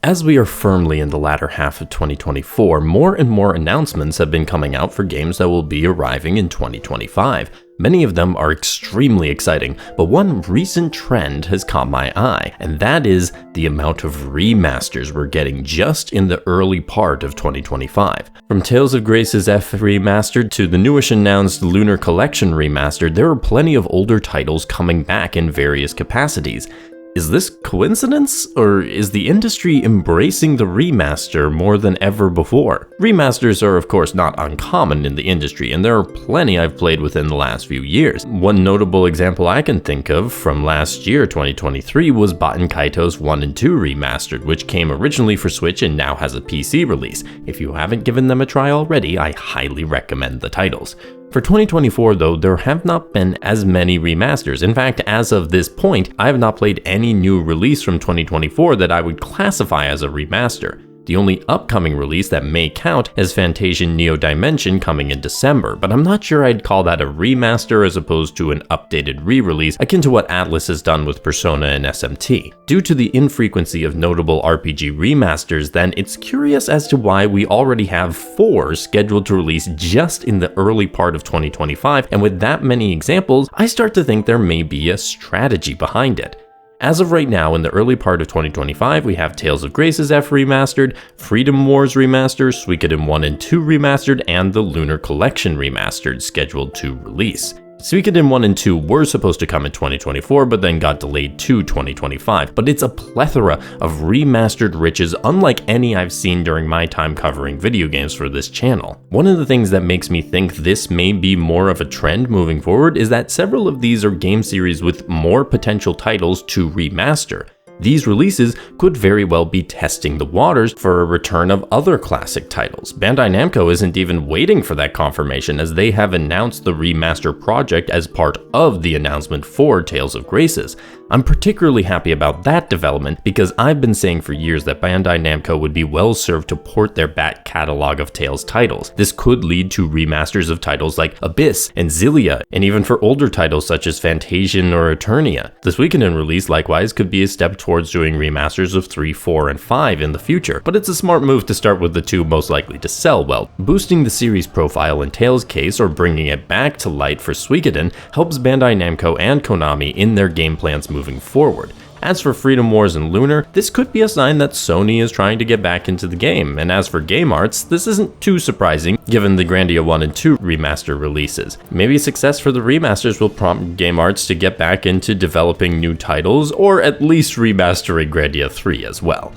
As we are firmly in the latter half of 2024, more and more announcements have been coming out for games that will be arriving in 2025. Many of them are extremely exciting, but one recent trend has caught my eye, and that is the amount of remasters we're getting just in the early part of 2025. From Tales of Grace's F Remastered to the newish announced Lunar Collection Remastered, there are plenty of older titles coming back in various capacities. Is this coincidence, or is the industry embracing the remaster more than ever before? Remasters are of course not uncommon in the industry, and there are plenty I've played within the last few years. One notable example I can think of from last year, 2023, was Baten Kaitos 1 and 2 Remastered, which came originally for Switch and now has a PC release. If you haven't given them a try already, I highly recommend the titles. For 2024 though, there have not been as many remasters. In fact, as of this point, I have not played any new release from 2024 that I would classify as a remaster. The only upcoming release that may count is Fantasian Neo Dimension coming in December, but I'm not sure I'd call that a remaster as opposed to an updated re-release akin to what Atlus has done with Persona and SMT. Due to the infrequency of notable RPG remasters, then it's curious as to why we already have 4 scheduled to release just in the early part of 2025, and with that many examples, I start to think there may be a strategy behind it. As of right now, in the early part of 2025, we have Tales of Grace's F Remastered, Freedom Wars Remastered, Suikoden 1 and 2 Remastered, and the Lunar Collection Remastered scheduled to release. Suikoden 1 and 2 were supposed to come in 2024, but then got delayed to 2025, but it's a plethora of remastered riches unlike any I've seen during my time covering video games for this channel. One of the things that makes me think this may be more of a trend moving forward is that several of these are game series with more potential titles to remaster. These releases could very well be testing the waters for a return of other classic titles. Bandai Namco isn't even waiting for that confirmation, as they have announced the remaster project as part of the announcement for Tales of Graces. I'm particularly happy about that development because I've been saying for years that Bandai Namco would be well served to port their back catalog of Tales titles. This could lead to remasters of titles like Abyss and Xillia, and even for older titles such as Fantasian or Eternia. The Suikoden release likewise could be a step towards doing remasters of 3, 4, and 5 in the future, but it's a smart move to start with the 2 most likely to sell well. Boosting the series profile in Tales' case, or bringing it back to light for Suikoden, helps Bandai Namco and Konami in their game plans moving forward. As for Freedom Wars and Lunar, this could be a sign that Sony is trying to get back into the game, and as for Game Arts, this isn't too surprising given the Grandia 1 and 2 remaster releases. Maybe success for the remasters will prompt Game Arts to get back into developing new titles, or at least remastering Grandia 3 as well.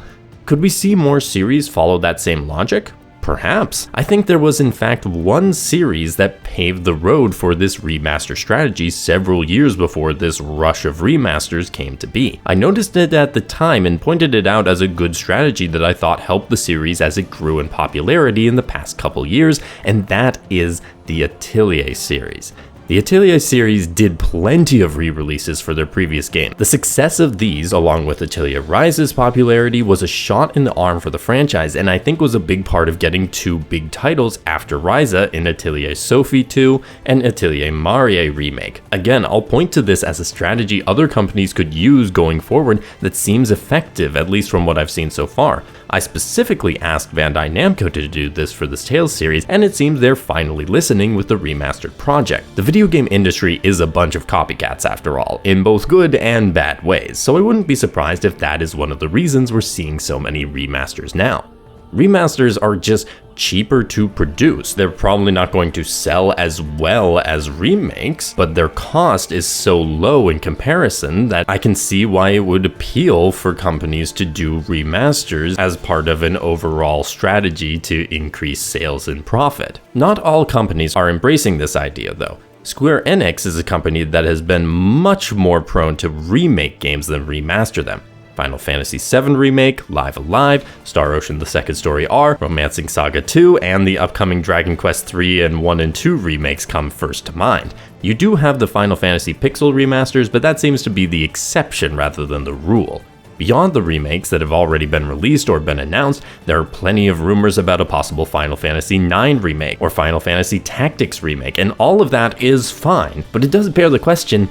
Could we see more series follow that same logic? Perhaps. I think there was in fact one series that paved the road for this remaster strategy several years before this rush of remasters came to be. I noticed it at the time and pointed it out as a good strategy that I thought helped the series as it grew in popularity in the past couple years, and that is the Atelier series. The Atelier series did plenty of re-releases for their previous game. The success of these, along with Atelier Rise's popularity, was a shot in the arm for the franchise, and I think was a big part of getting 2 big titles after Rise in Atelier Sophie 2 and Atelier Marie Remake. Again, I'll point to this as a strategy other companies could use going forward that seems effective, at least from what I've seen so far. I specifically asked Bandai Namco to do this for this Tales series, and it seems they're finally listening with the remastered project. The video game industry is a bunch of copycats after all, in both good and bad ways, so I wouldn't be surprised if that is one of the reasons we're seeing so many remasters now. Remasters are just cheaper to produce. They're probably not going to sell as well as remakes, but their cost is so low in comparison that I can see why it would appeal for companies to do remasters as part of an overall strategy to increase sales and profit. Not all companies are embracing this idea though. Square Enix is a company that has been much more prone to remake games than remaster them. Final Fantasy VII Remake, Live Alive, Star Ocean The Second Story R, Romancing Saga 2, and the upcoming Dragon Quest 3 and 1 and 2 remakes come first to mind. You do have the Final Fantasy Pixel remasters, but that seems to be the exception rather than the rule. Beyond the remakes that have already been released or been announced, there are plenty of rumors about a possible Final Fantasy IX remake or Final Fantasy Tactics remake, and all of that is fine, but it does bear the question,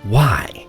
why?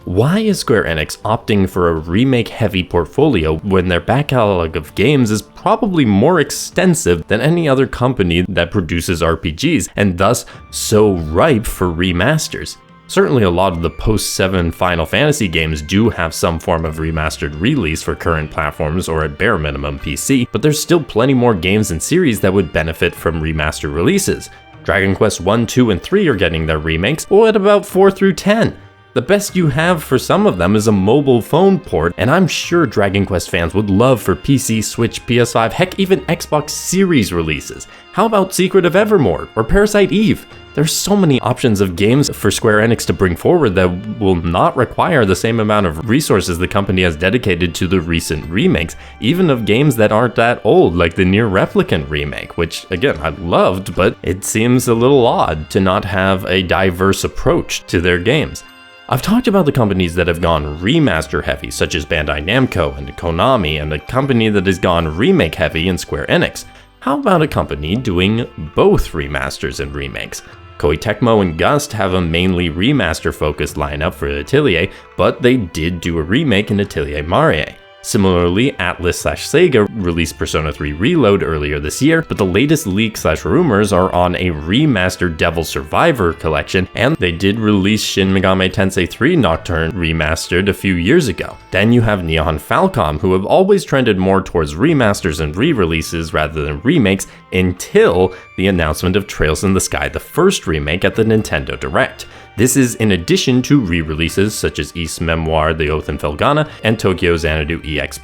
Why is Square Enix opting for a remake-heavy portfolio when their back catalog of games is probably more extensive than any other company that produces RPGs, and thus so ripe for remasters? Certainly a lot of the post-7 Final Fantasy games do have some form of remastered release for current platforms or at bare minimum PC, but there's still plenty more games and series that would benefit from remaster releases. Dragon Quest 1, 2, and 3 are getting their remakes, what about 4 through 10? The best you have for some of them is a mobile phone port, and I'm sure Dragon Quest fans would love for PC, Switch, PS5, heck even Xbox Series releases. How about Secret of Evermore or Parasite Eve? There's so many options of games for Square Enix to bring forward that will not require the same amount of resources the company has dedicated to the recent remakes, even of games that aren't that old, like the Nier Replicant remake, which again I loved, but it seems a little odd to not have a diverse approach to their games. I've talked about the companies that have gone remaster heavy, such as Bandai Namco and Konami, and a company that has gone remake heavy in Square Enix. How about a company doing both remasters and remakes? Koei Tecmo and Gust have a mainly remaster-focused lineup for Atelier, but they did do a remake in Atelier Marie. Similarly, Atlus/Sega released Persona 3 Reload earlier this year, but the latest leaks/rumors are on a remastered Devil Survivor collection, and they did release Shin Megami Tensei 3 Nocturne remastered a few years ago. Then you have Neon Falcom, who have always trended more towards remasters and re-releases rather than remakes until the announcement of Trails in the Sky, the first remake at the Nintendo Direct. This is in addition to re-releases such as Ys Memoir, The Oath in Felghana, and Tokyo Xanadu EX+.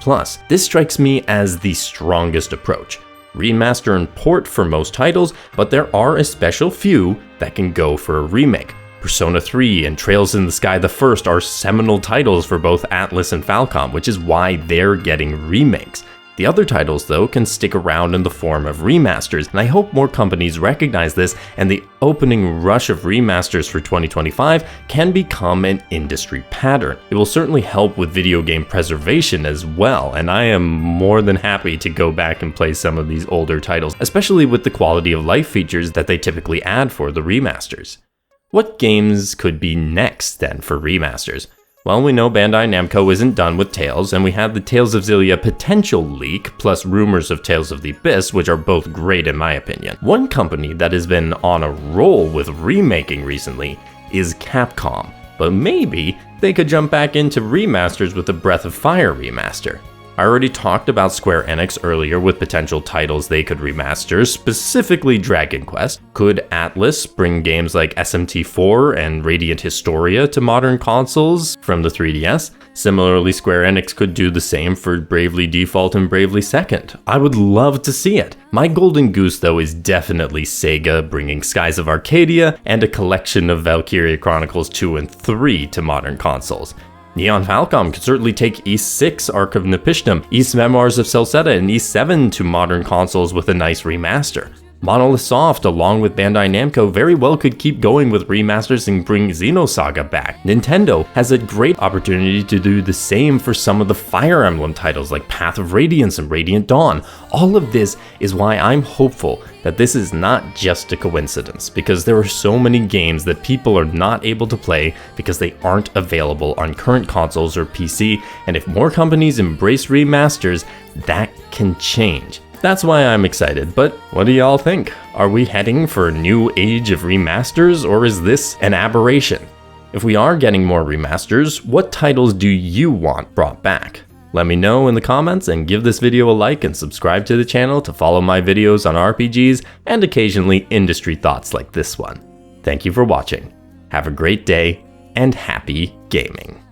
This strikes me as the strongest approach. Remaster and port for most titles, but there are a special few that can go for a remake. Persona 3 and Trails in the Sky the First are seminal titles for both Atlus and Falcom, which is why they're getting remakes. The other titles, though, can stick around in the form of remasters, and I hope more companies recognize this and the opening rush of remasters for 2025 can become an industry pattern. It will certainly help with video game preservation as well, and I am more than happy to go back and play some of these older titles, especially with the quality of life features that they typically add for the remasters. What games could be next then for remasters? Well, we know Bandai Namco isn't done with Tales, and we had the Tales of Xillia potential leak, plus rumors of Tales of the Abyss, which are both great in my opinion. One company that has been on a roll with remaking recently is Capcom, but maybe they could jump back into remasters with the Breath of Fire remaster. I already talked about Square Enix earlier with potential titles they could remaster, specifically Dragon Quest. Could Atlus bring games like SMT4 and Radiant Historia to modern consoles from the 3DS? Similarly, Square Enix could do the same for Bravely Default and Bravely Second. I would love to see it. My golden goose, though, is definitely Sega bringing Skies of Arcadia and a collection of Valkyria Chronicles 2 and 3 to modern consoles. Neon Falcom could certainly take Ys 6 Arc of Nepishtim, Ys Memoirs of Celceta, and Ys 7 to modern consoles with a nice remaster. Monolith Soft, along with Bandai Namco, very well could keep going with remasters and bring Xenosaga back. Nintendo has a great opportunity to do the same for some of the Fire Emblem titles like Path of Radiance and Radiant Dawn. All of this is why I'm hopeful that this is not just a coincidence, because there are so many games that people are not able to play because they aren't available on current consoles or PC, and if more companies embrace remasters, that can change. That's why I'm excited, but what do y'all think? Are we heading for a new age of remasters, or is this an aberration? If we are getting more remasters, what titles do you want brought back? Let me know in the comments, and give this video a like and subscribe to the channel to follow my videos on RPGs and occasionally industry thoughts like this one. Thank you for watching. Have a great day and happy gaming.